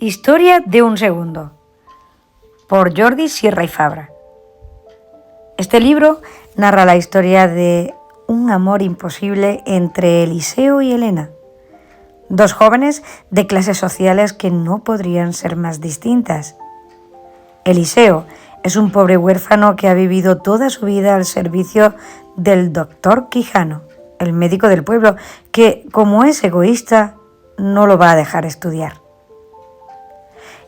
Historia de un segundo, por Jordi Sierra y Fabra. Este libro narra la historia de un amor imposible entre Eliseo y Elena, dos jóvenes de clases sociales que no podrían ser más distintas. Eliseo es un pobre huérfano que ha vivido toda su vida al servicio del doctor Quijano, el médico del pueblo, que, como es egoísta, no lo va a dejar estudiar.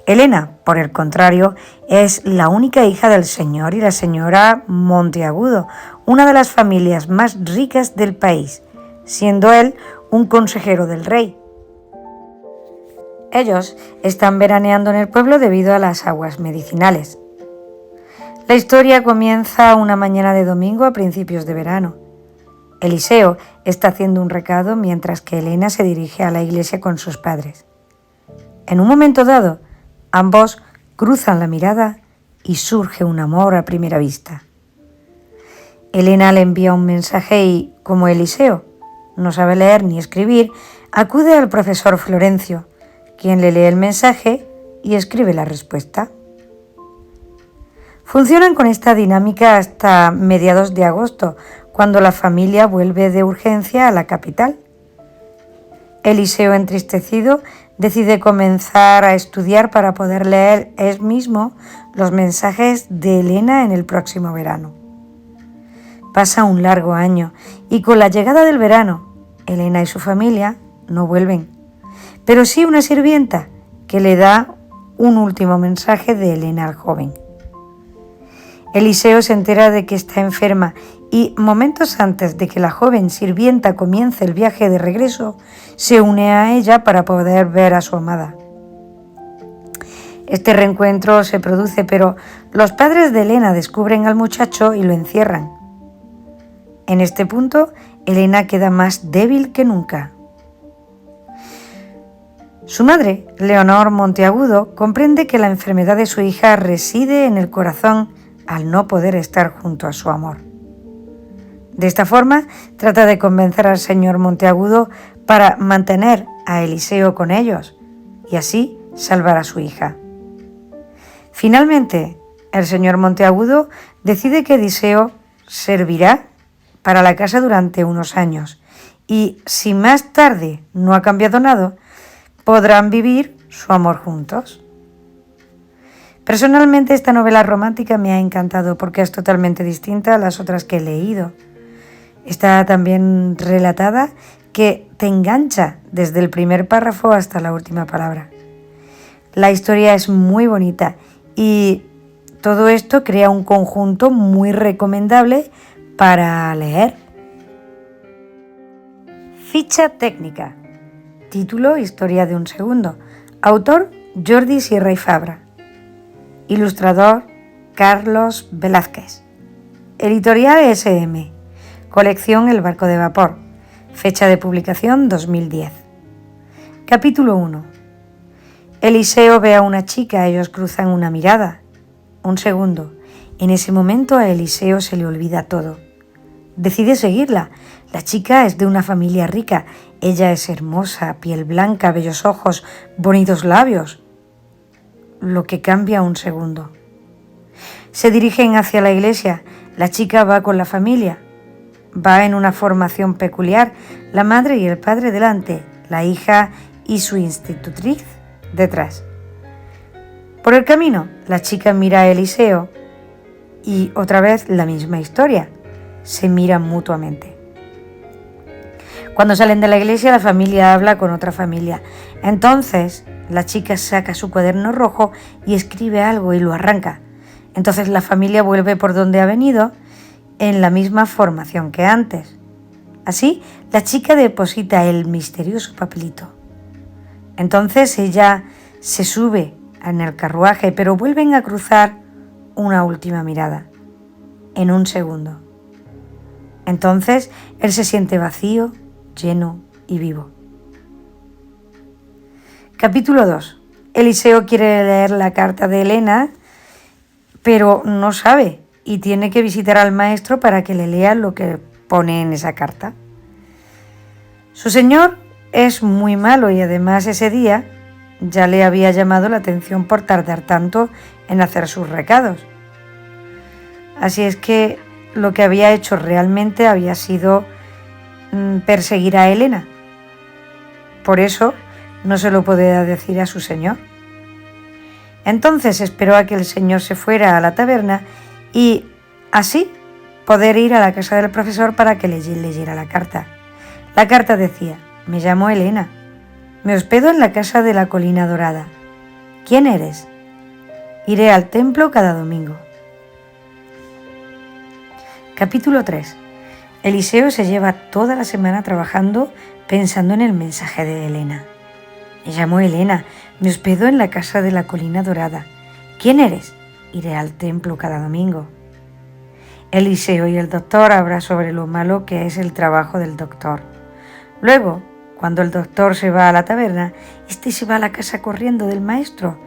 Elena, por el contrario, es la única hija del señor y la señora Monteagudo, una de las familias más ricas del país, siendo él un consejero del rey. Ellos están veraneando en el pueblo debido a las aguas medicinales. La historia comienza una mañana de domingo a principios de verano. Eliseo está haciendo un recado mientras que Elena se dirige a la iglesia con sus padres. En un momento dado, ambos cruzan la mirada y surge un amor a primera vista. Elena le envía un mensaje y, como Eliseo no sabe leer ni escribir, acude al profesor Florencio, quien le lee el mensaje y escribe la respuesta. Funcionan con esta dinámica hasta mediados de agosto, cuando la familia vuelve de urgencia a la capital. Eliseo, entristecido, decide comenzar a estudiar para poder leer él mismo los mensajes de Elena en el próximo verano. Pasa un largo año y con la llegada del verano, Elena y su familia no vuelven, pero sí una sirvienta que le da un último mensaje de Elena al joven. Eliseo se entera de que está enferma y, momentos antes de que la joven sirvienta comience el viaje de regreso, se une a ella para poder ver a su amada. Este reencuentro se produce, pero los padres de Elena descubren al muchacho y lo encierran. En este punto, Elena queda más débil que nunca. Su madre, Leonor Monteagudo, comprende que la enfermedad de su hija reside en el corazón al no poder estar junto a su amor. De esta forma, trata de convencer al señor Monteagudo para mantener a Eliseo con ellos y así salvar a su hija. Finalmente, el señor Monteagudo decide que Eliseo servirá para la casa durante unos años y, si más tarde no ha cambiado nada, podrán vivir su amor juntos. Personalmente, esta novela romántica me ha encantado porque es totalmente distinta a las otras que he leído. Está tan bien relatada que te engancha desde el primer párrafo hasta la última palabra. La historia es muy bonita y todo esto crea un conjunto muy recomendable para leer. Ficha técnica. Título: Historia de un segundo. Autor: Jordi Sierra y Fabra. Ilustrador: Carlos Velázquez. Editorial SM. Colección El barco de vapor. Fecha de publicación 2010. Capítulo 1. Eliseo ve a una chica, ellos cruzan una mirada. Un segundo. En ese momento a Eliseo se le olvida todo. Decide seguirla. La chica es de una familia rica. Ella es hermosa, piel blanca, bellos ojos, bonitos labios. Lo que cambia un segundo. Se dirigen hacia la iglesia. La chica va con la familia. Va en una formación peculiar, la madre y el padre delante, la hija y su institutriz detrás. Por el camino, la chica mira a Eliseo y otra vez la misma historia. Se miran mutuamente. Cuando salen de la iglesia, la familia habla con otra familia. Entonces, la chica saca su cuaderno rojo y escribe algo y lo arranca. Entonces la familia vuelve por donde ha venido en la misma formación que antes. Así, la chica deposita el misterioso papelito. Entonces ella se sube en el carruaje, pero vuelven a cruzar una última mirada, en un segundo. Entonces él se siente vacío, lleno y vivo. Capítulo 2. Eliseo quiere leer la carta de Elena, pero no sabe y tiene que visitar al maestro para que le lea lo que pone en esa carta. Su señor es muy malo y además ese día ya le había llamado la atención por tardar tanto en hacer sus recados. Así es que lo que había hecho realmente había sido perseguir a Elena. Por eso no se lo podía decir a su señor. Entonces esperó a que el señor se fuera a la taberna y así poder ir a la casa del profesor para que le leyera la carta. La carta decía: me llamo Elena, me hospedo en la casa de la Colina Dorada. ¿Quién eres? Iré al templo cada domingo. Capítulo 3. Eliseo se lleva toda la semana trabajando pensando en el mensaje de Elena. Me llamo Elena, me hospedo en la casa de la Colina Dorada. ¿Quién eres? Iré al templo cada domingo. Eliseo y el doctor hablan sobre lo malo que es el trabajo del doctor. Luego, cuando el doctor se va a la taberna, este se va a la casa corriendo del maestro.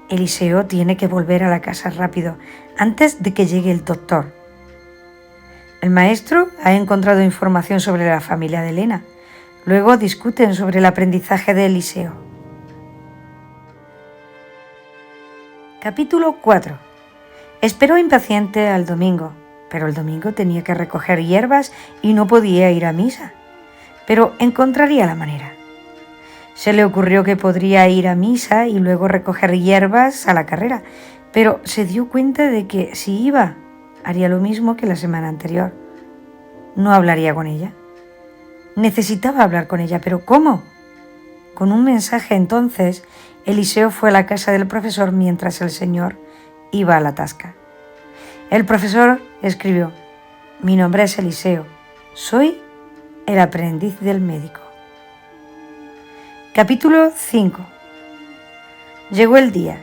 Eliseo tiene que volver a la casa rápido, antes de que llegue el doctor. El maestro ha encontrado información sobre la familia de Elena. Luego discuten sobre el aprendizaje de Eliseo. Capítulo 4. Esperó impaciente al domingo, pero el domingo tenía que recoger hierbas y no podía ir a misa. Pero encontraría la manera. Se le ocurrió que podría ir a misa y luego recoger hierbas a la carrera, pero se dio cuenta de que si iba, haría lo mismo que la semana anterior. No hablaría con ella. Necesitaba hablar con ella, pero ¿cómo? Con un mensaje. Entonces, Eliseo fue a la casa del profesor mientras el señor iba a la tasca. El profesor escribió: mi nombre es Eliseo, soy el aprendiz del médico. Capítulo 5. Llegó el día.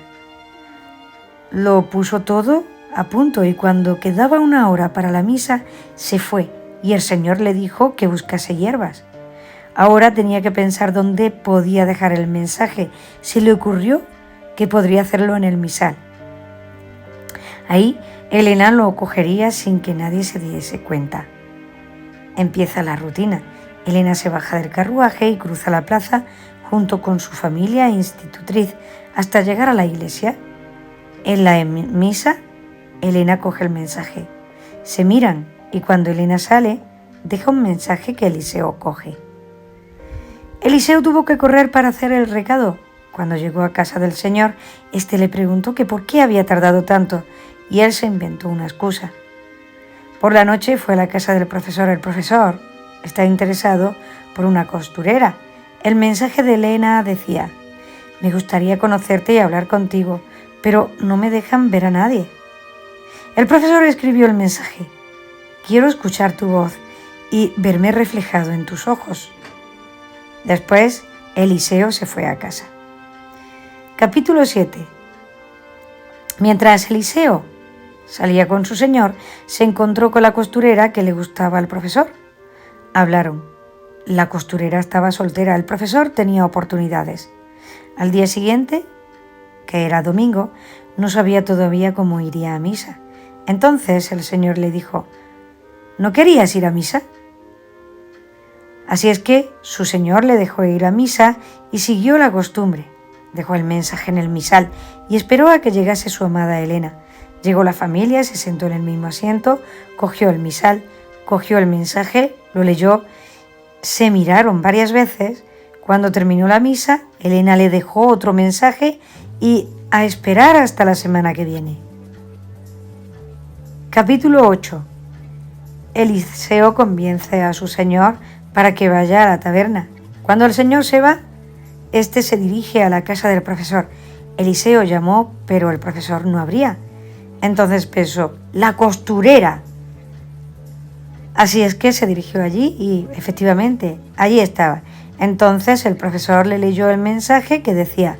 Lo puso todo a punto y cuando quedaba una hora para la misa, se fue y el señor le dijo que buscase hierbas. Ahora tenía que pensar dónde podía dejar el mensaje. Se le ocurrió que podría hacerlo en el misal. Ahí Elena lo cogería sin que nadie se diese cuenta. Empieza la rutina. Elena se baja del carruaje y cruza la plaza junto con su familia institutriz hasta llegar a la iglesia. En la misa, Elena coge el mensaje. Se miran y cuando Elena sale, deja un mensaje que Eliseo coge. Eliseo tuvo que correr para hacer el recado. Cuando llegó a casa del señor, este le preguntó que por qué había tardado tanto y él se inventó una excusa. Por la noche fue a la casa del profesor. El profesor está interesado por una costurera. El mensaje de Elena decía: me gustaría conocerte y hablar contigo, pero no me dejan ver a nadie. El profesor escribió el mensaje: quiero escuchar tu voz y verme reflejado en tus ojos. Después, Eliseo se fue a casa. Capítulo 7. Mientras Eliseo salía con su señor, se encontró con la costurera que le gustaba al profesor. Hablaron. La costurera estaba soltera, el profesor tenía oportunidades. Al día siguiente, que era domingo, no sabía todavía cómo iría a misa. Entonces el señor le dijo: ¿no querías ir a misa? Así es que su señor le dejó ir a misa y siguió la costumbre. Dejó el mensaje en el misal y esperó a que llegase su amada Elena. Llegó la familia, se sentó en el mismo asiento, cogió el misal, cogió el mensaje, lo leyó, se miraron varias veces. Cuando terminó la misa, Elena le dejó otro mensaje y a esperar hasta la semana que viene. Capítulo 8. Eliseo convence a su señor para que vaya a la taberna. Cuando el señor se va, este se dirige a la casa del profesor. Eliseo llamó, pero el profesor no abría. Entonces pensó: la costurera. Así es que se dirigió allí y, efectivamente, allí estaba. Entonces el profesor le leyó el mensaje que decía: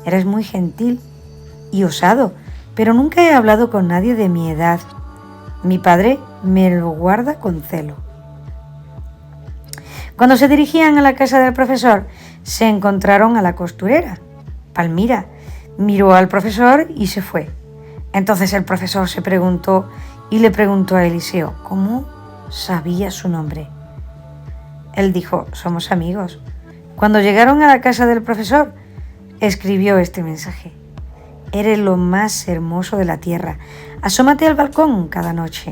eres muy gentil y osado, pero nunca he hablado con nadie de mi edad. Mi padre me lo guarda con celo. Cuando se dirigían a la casa del profesor, se encontraron a la costurera. Palmira miró al profesor y se fue. Entonces el profesor se preguntó y le preguntó a Eliseo: ¿cómo sabía su nombre? Él dijo: somos amigos. Cuando llegaron a la casa del profesor, escribió este mensaje: eres lo más hermoso de la tierra. Asómate al balcón cada noche.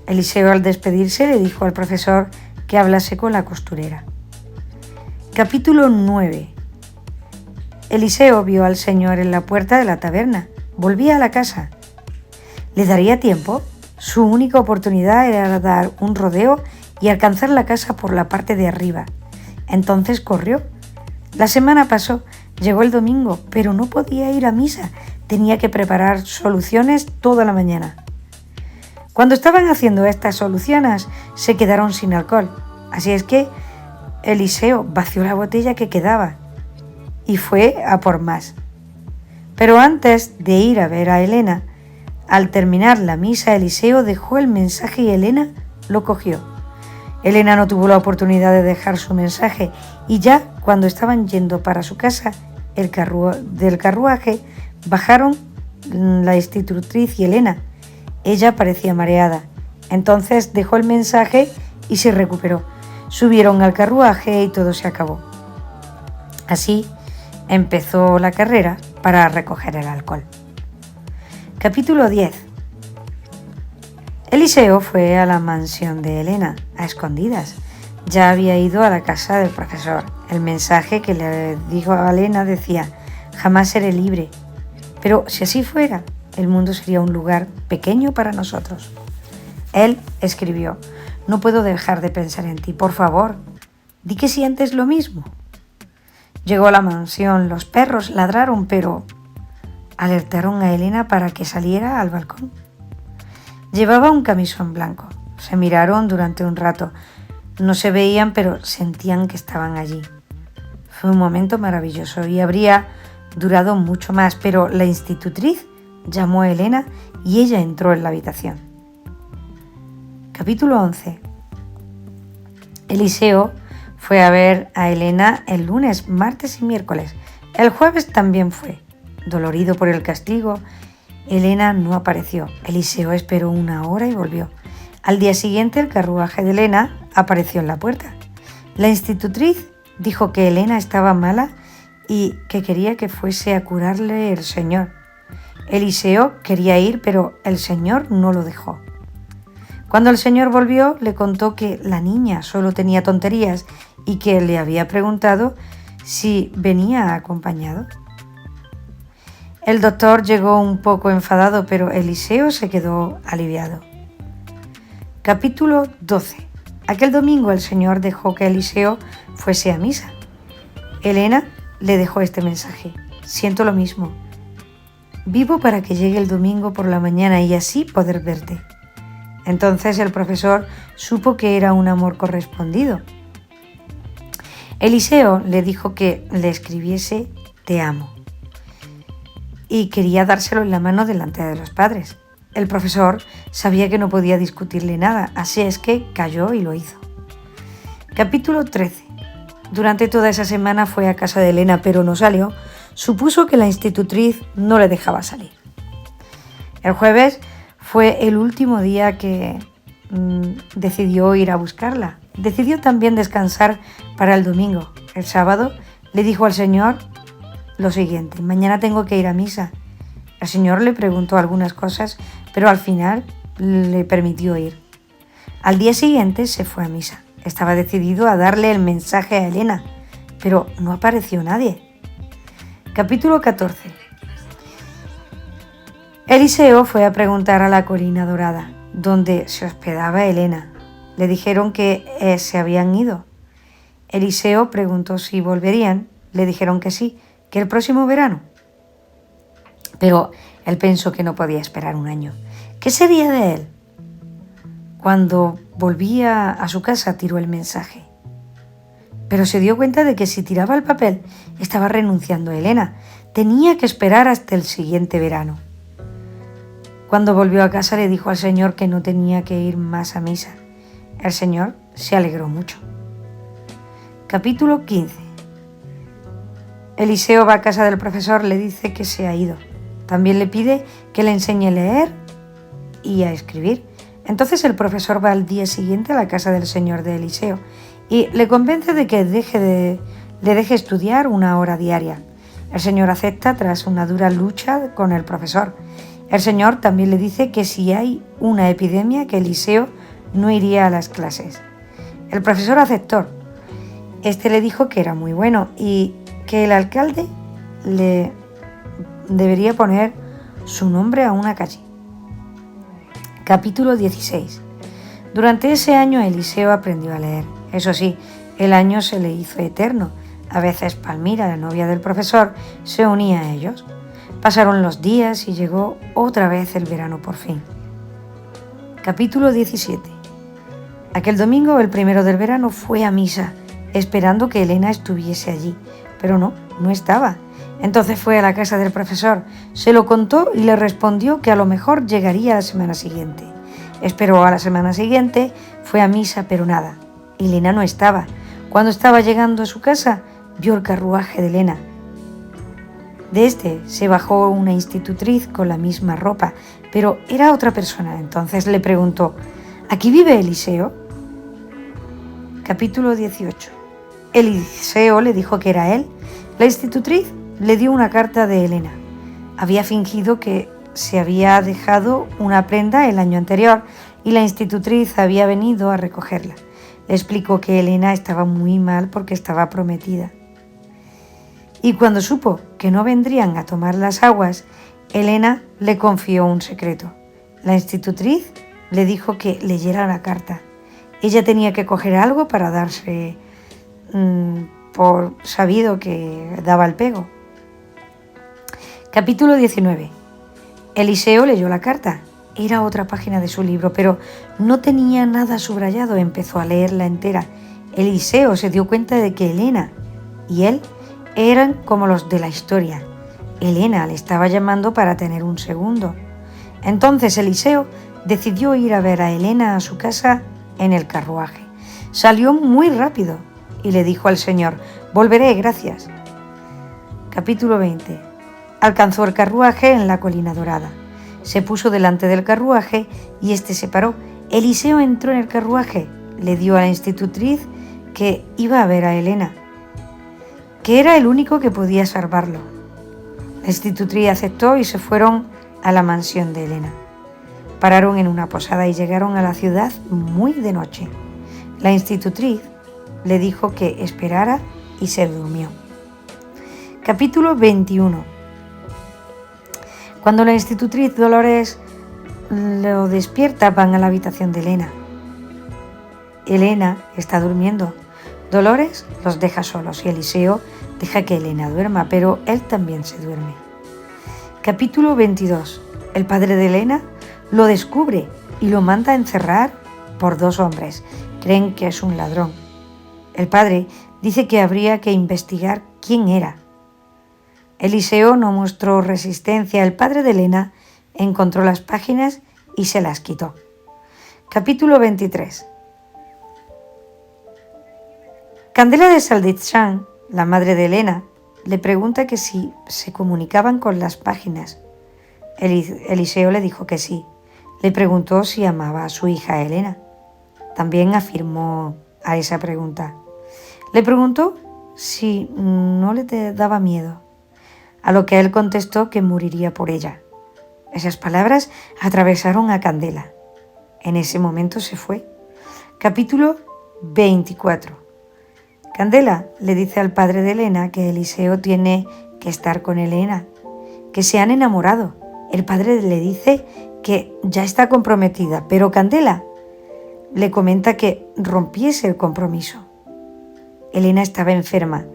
Eliseo, al despedirse, le dijo al profesor que hablase con la costurera. Capítulo 9. Eliseo vio al Señor en la puerta de la taberna. Volvía a la casa. ¿Le daría tiempo? Su única oportunidad era dar un rodeo y alcanzar la casa por la parte de arriba. Entonces corrió. La semana pasó, llegó el domingo, pero no podía ir a misa. Tenía que preparar soluciones toda la mañana. Cuando estaban haciendo estas soluciones, se quedaron sin alcohol. Así es que Eliseo vació la botella que quedaba y fue a por más. Pero antes de ir a ver a Elena, al terminar la misa, Eliseo dejó el mensaje y Elena lo cogió. Elena no tuvo la oportunidad de dejar su mensaje y ya cuando estaban yendo para su casa del carruaje, bajaron la institutriz y Elena. Ella parecía mareada. Entonces dejó el mensaje y se recuperó. Subieron al carruaje y todo se acabó. Así empezó la carrera para recoger el alcohol. Capítulo 10. Eliseo fue a la mansión de Elena, a escondidas. Ya había ido a la casa del profesor. El mensaje que le dijo a Elena decía: jamás seré libre. Pero si así fuera, el mundo sería un lugar pequeño para nosotros. Él escribió: no puedo dejar de pensar en ti. Por favor, di que sientes lo mismo. Llegó a la mansión. Los perros ladraron, pero alertaron a Elena para que saliera al balcón. Llevaba un camisón blanco. Se miraron durante un rato. No se veían, pero sentían que estaban allí. Fue un momento maravilloso y habría durado mucho más, pero la institutriz llamó a Elena y ella entró en la habitación. Capítulo 11. Eliseo fue a ver a Elena el lunes, martes y miércoles. El jueves también fue. Dolorido por el castigo, Elena no apareció. Eliseo esperó 1 hora y volvió. Al día siguiente, el carruaje de Elena apareció en la puerta. La institutriz dijo que Elena estaba mala y que quería que fuese a curarle el Señor. Eliseo quería ir, pero el Señor no lo dejó. Cuando el Señor volvió, le contó que la niña solo tenía tonterías y que le había preguntado si venía acompañado. El doctor llegó un poco enfadado, pero Eliseo se quedó aliviado. Capítulo 12. Aquel domingo el Señor dejó que Eliseo fuese a misa. Elena le dejó este mensaje: siento lo mismo. Vivo para que llegue el domingo por la mañana y así poder verte. Entonces el profesor supo que era un amor correspondido. Eliseo le dijo que le escribiese: te amo. Y quería dárselo en la mano delante de los padres. El profesor sabía que no podía discutirle nada, así es que calló y lo hizo. Capítulo 13. Durante toda esa semana fue a casa de Elena, pero no salió. Supuso que la institutriz no le dejaba salir. El jueves fue el último día que decidió ir a buscarla. Decidió también descansar para el domingo. El sábado le dijo al Señor lo siguiente: mañana tengo que ir a misa. El Señor le preguntó algunas cosas, pero al final le permitió ir. Al día siguiente se fue a misa. Estaba decidido a darle el mensaje a Elena, pero no apareció nadie. Capítulo 14. Eliseo fue a preguntar a la colina dorada, donde se hospedaba Elena. Le dijeron que se habían ido. Eliseo preguntó si volverían. Le dijeron que sí, que el próximo verano. Pero él pensó que no podía esperar 1 año. ¿Qué sería de él? Cuando volvía a su casa tiró el mensaje. Pero se dio cuenta de que si tiraba el papel estaba renunciando a Elena. Tenía que esperar hasta el siguiente verano. Cuando volvió a casa le dijo al Señor que no tenía que ir más a misa. El Señor se alegró mucho. Capítulo 15. Eliseo va a casa del profesor, le dice que se ha ido. También le pide que le enseñe a leer y a escribir. Entonces el profesor va al día siguiente a la casa del Señor de Eliseo y le convence de que le deje estudiar 1 hora diaria. El señor acepta tras una dura lucha con el profesor. El señor también le dice que si hay una epidemia que Eliseo no iría a las clases. El profesor aceptó. Este le dijo que era muy bueno y que el alcalde le debería poner su nombre a una calle. Capítulo 16. Durante ese año Eliseo aprendió a leer. Eso sí, el año se le hizo eterno. A veces Palmira, la novia del profesor, se unía a ellos. Pasaron los días y llegó otra vez el verano por fin. Capítulo 17. Aquel domingo, el primero del verano, fue a misa, esperando que Elena estuviese allí, pero no estaba. Entonces fue a la casa del profesor, se lo contó y le respondió que a lo mejor llegaría la semana siguiente. Esperó a la semana siguiente, fue a misa, pero nada. Elena no estaba. Cuando estaba llegando a su casa, vio el carruaje de Elena. De este se bajó una institutriz con la misma ropa, pero era otra persona. Entonces le preguntó: ¿aquí vive Eliseo? Capítulo 18. Eliseo le dijo que era él. La institutriz le dio una carta de Elena. Había fingido que se había dejado una prenda el año anterior y la institutriz había venido a recogerla. Le explicó que Elena estaba muy mal porque estaba prometida. Y cuando supo que no vendrían a tomar las aguas, Elena le confió un secreto. La institutriz le dijo que leyera la carta. Ella tenía que coger algo para darse por sabido que daba el pego. Capítulo 19. Eliseo leyó la carta. Era otra página de su libro, pero no tenía nada subrayado. Empezó a leerla entera. Eliseo se dio cuenta de que Elena y él eran como los de la historia. Elena le estaba llamando para tener un segundo. Entonces Eliseo decidió ir a ver a Elena a su casa en el carruaje. Salió muy rápido y le dijo al Señor: «Volveré, gracias». Capítulo 20. Alcanzó el carruaje en la colina dorada. Se puso delante del carruaje y éste se paró. Eliseo entró en el carruaje, le dio a la institutriz que iba a ver a Elena, que era el único que podía salvarlo. La institutriz aceptó y se fueron a la mansión de Elena. Pararon en una posada y llegaron a la ciudad muy de noche. La institutriz le dijo que esperara y se durmió. Capítulo 21. Cuando la institutriz Dolores lo despierta, van a la habitación de Elena. Elena está durmiendo. Dolores los deja solos y Eliseo deja que Elena duerma, pero él también se duerme. Capítulo 22. El padre de Elena lo descubre y lo manda a encerrar por 2 hombres. Creen que es un ladrón. El padre dice que habría que investigar quién era. Eliseo no mostró resistencia. El padre de Elena encontró las páginas y se las quitó. Capítulo 23. Candela de Saldichán, la madre de Elena, le pregunta que si se comunicaban con las páginas. Eliseo le dijo que sí. Le preguntó si amaba a su hija Elena. También afirmó a esa pregunta. Le preguntó si no le daba miedo, a lo que él contestó que moriría por ella. Esas palabras atravesaron a Candela. En ese momento se fue. Capítulo 24. Candela le dice al padre de Elena que Eliseo tiene que estar con Elena, que se han enamorado. El padre le dice que ya está comprometida, pero Candela le comenta que rompiese el compromiso. Elena estaba enferma.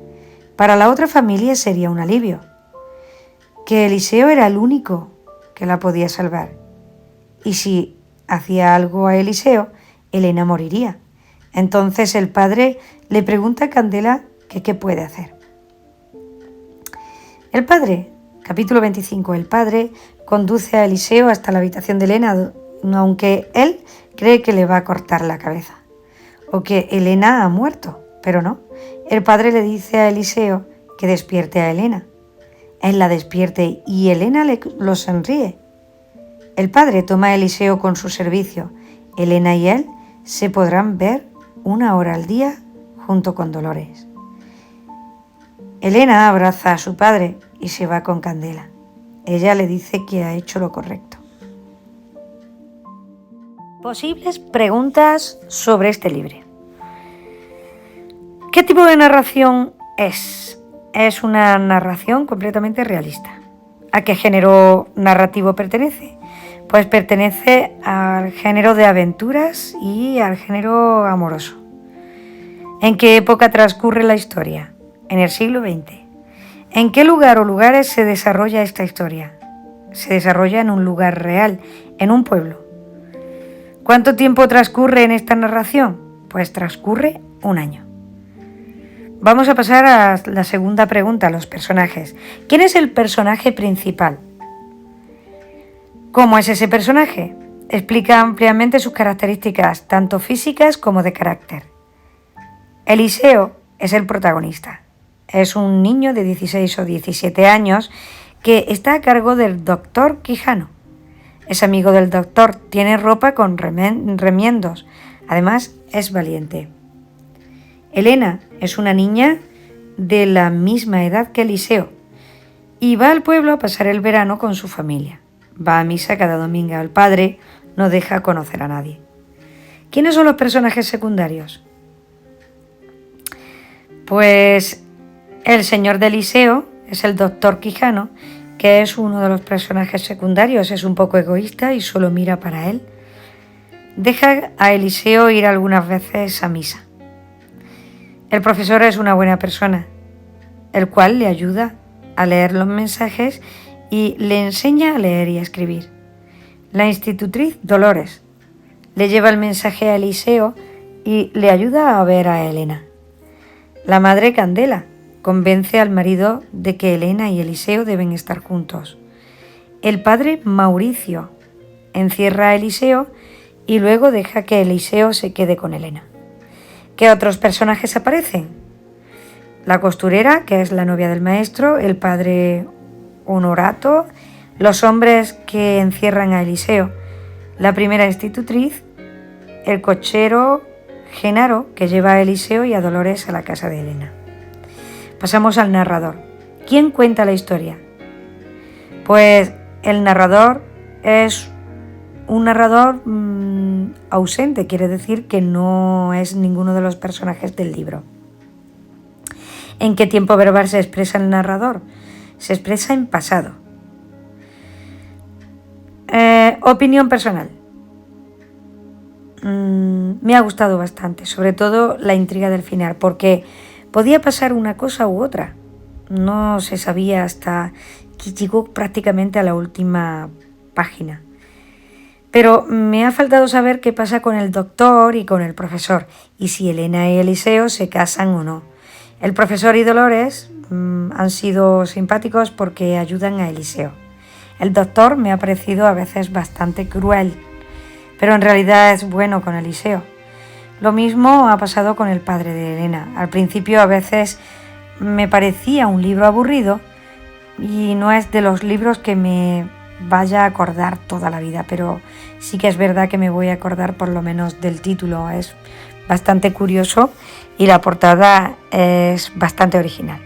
Para la otra familia sería un alivio, que Eliseo era el único que la podía salvar. Y si hacía algo a Eliseo, Elena moriría. Entonces el padre le pregunta a Candela que qué puede hacer. El padre, capítulo 25, el padre conduce a Eliseo hasta la habitación de Elena, aunque él cree que le va a cortar la cabeza, o que Elena ha muerto, pero no. El padre le dice a Eliseo que despierte a Elena. Él la despierte y Elena lo sonríe. El padre toma a Eliseo con su servicio. Elena y él se podrán ver 1 hora al día junto con Dolores. Elena abraza a su padre y se va con Candela. Ella le dice que ha hecho lo correcto. Posibles preguntas sobre este libro. ¿Qué tipo de narración es? Es una narración completamente realista. ¿A qué género narrativo pertenece? Pues pertenece al género de aventuras y al género amoroso. ¿En qué época transcurre la historia? En el siglo XX. ¿En qué lugar o lugares se desarrolla esta historia? Se desarrolla en un lugar real, en un pueblo. ¿Cuánto tiempo transcurre en esta narración? Pues transcurre un año. Vamos a pasar a la segunda pregunta, los personajes. ¿Quién es el personaje principal? ¿Cómo es ese personaje? Explica ampliamente sus características, tanto físicas como de carácter. Eliseo es el protagonista. Es un niño de 16 o 17 años que está a cargo del doctor Quijano. Es amigo del doctor, tiene ropa con remiendos, además es valiente. Elena es una niña de la misma edad que Eliseo y va al pueblo a pasar el verano con su familia. Va a misa cada domingo, el padre no deja conocer a nadie. ¿Quiénes son los personajes secundarios? Pues el señor de Eliseo es el doctor Quijano, que es uno de los personajes secundarios, es un poco egoísta y solo mira para él. Deja a Eliseo ir algunas veces a misa. El profesor es una buena persona, el cual le ayuda a leer los mensajes y le enseña a leer y a escribir. La institutriz Dolores le lleva el mensaje a Eliseo y le ayuda a ver a Elena. La madre Candela convence al marido de que Elena y Eliseo deben estar juntos. El padre Mauricio encierra a Eliseo y luego deja que Eliseo se quede con Elena. ¿Qué otros personajes aparecen? La costurera, que es la novia del maestro, el padre Honorato, los hombres que encierran a Eliseo, la primera institutriz, el cochero Genaro, que lleva a Eliseo y a Dolores a la casa de Elena. Pasamos al narrador. ¿Quién cuenta la historia? Pues el narrador es un narrador ausente, quiere decir que no es ninguno de los personajes del libro. ¿En qué tiempo verbal se expresa el narrador? Se expresa en pasado. Opinión personal. Me ha gustado bastante, sobre todo la intriga del final, porque podía pasar una cosa u otra. No se sabía hasta que llegó prácticamente a la última página. Pero me ha faltado saber qué pasa con el doctor y con el profesor, y si Elena y Eliseo se casan o no. El profesor y Dolores han sido simpáticos porque ayudan a Eliseo. El doctor me ha parecido a veces bastante cruel, pero en realidad es bueno con Eliseo. Lo mismo ha pasado con el padre de Elena. Al principio a veces me parecía un libro aburrido y no es de los libros que me vaya a acordar toda la vida, pero sí que es verdad que me voy a acordar por lo menos del título. Es bastante curioso y la portada es bastante original.